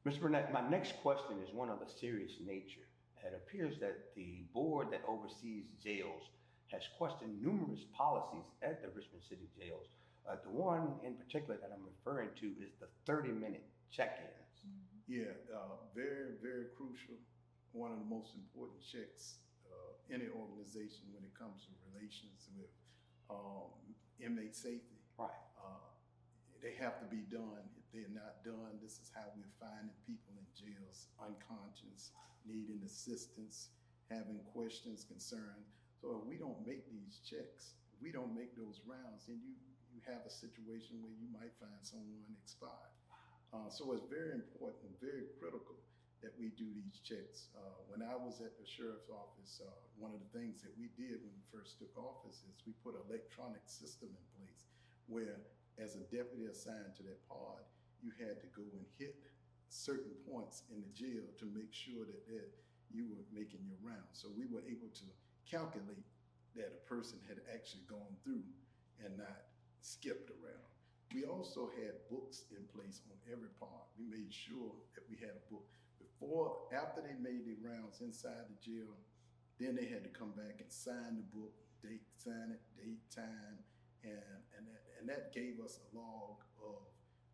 Mr. Burnett, my next question is one of a serious nature. It appears that the board that oversees jails has questioned numerous policies at the Richmond City jails. The one in particular that I'm referring to is the 30-minute check-ins. Yeah, very, very crucial. One of the most important checks any organization when it comes to relations with inmate safety. Right. They have to be done. If they're not done, this is how we're finding people in jails unconscious, needing assistance, having questions, concerns. So if we don't make these checks, if we don't make those rounds, then you have a situation where you might find someone expired. So it's very important, very critical that we do these checks. When I was at the sheriff's office, one of the things that we did when we first took office is we put an electronic system in place where, as a deputy assigned to that pod, you had to go and hit certain points in the jail to make sure that you were making your rounds. So we were able to calculate that a person had actually gone through and not skipped around. We also had books in place on every pod. We made sure that we had a book. After they made their rounds inside the jail, then they had to come back and sign the book, sign it, date, time, and that gave us a log of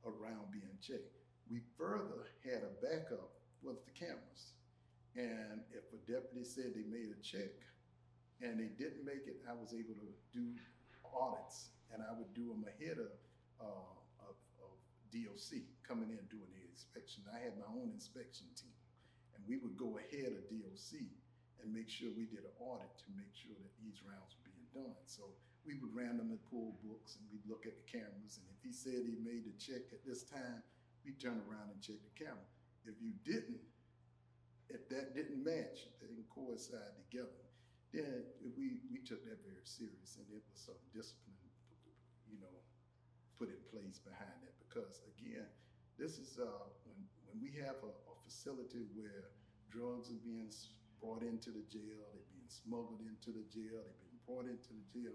a round being checked. We further had a backup with the cameras. And if a deputy said they made a check and they didn't make it, I was able to do audits, and I would do them ahead of DOC coming in doing the inspection. I had my own inspection team, and we would go ahead of DOC and make sure we did an audit to make sure that these rounds were being done. So we would randomly pull books and we'd look at the cameras, and if he said he made the check at this time, we'd turn around and check the camera. If that didn't match, if they didn't coincide together, then we took that very serious, and it was some discipline, put in place behind that. Because again, this is when we have a facility where drugs are being brought into the jail, they're being smuggled into the jail, they're being brought into the jail.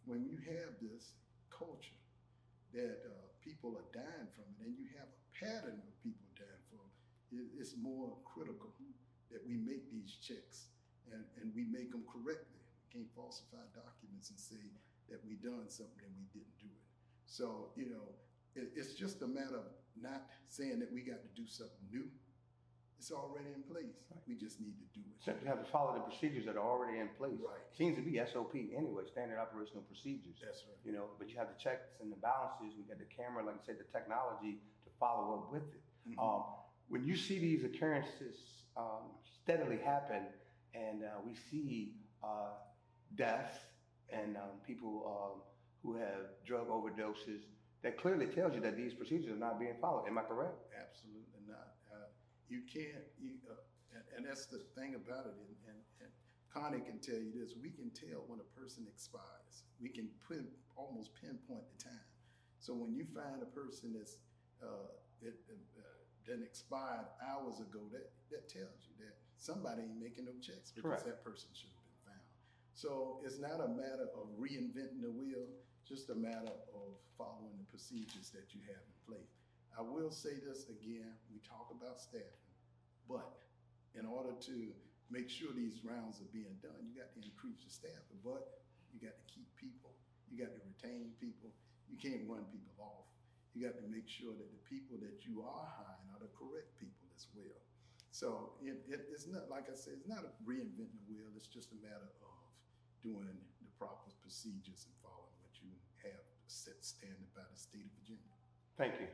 When you have this culture that people are dying from it, and you have a pattern of people dying from it, it's more critical that we make these checks and we make them correctly. We can't falsify documents and say that we done something and we didn't do it. So, it's just a matter of not saying that we got to do something new. It's already in place. Right. We just need to do it. Simply have to follow the procedures that are already in place. Right. Seems to be SOP anyway, standard operational procedures. That's right. But you have the checks and the balances. We got the camera, like I said, the technology to follow up with it. Mm-hmm. When you see these occurrences steadily happen, and we see deaths and people who have drug overdoses, that clearly tells you that these procedures are not being followed. Am I correct? Absolutely not. You can't, and that's the thing about it, and Connie can tell you this, we can tell when a person expires. We can almost pinpoint the time. So when you find a person that's that expired hours ago, that tells you that somebody ain't making no checks because Correct. That person should have been found. So it's not a matter of reinventing the wheel, just a matter of following the procedures that you have in place. I will say this again, we talk about staffing, but in order to make sure these rounds are being done, you got to increase the staffing, but you got to keep people, you got to retain people, you can't run people off. You got to make sure that the people that you are hiring are the correct people as well. So it's not, like I said, it's not a reinventing the wheel, it's just a matter of doing the proper procedures and following what you have set standard by the state of Virginia. Thank you.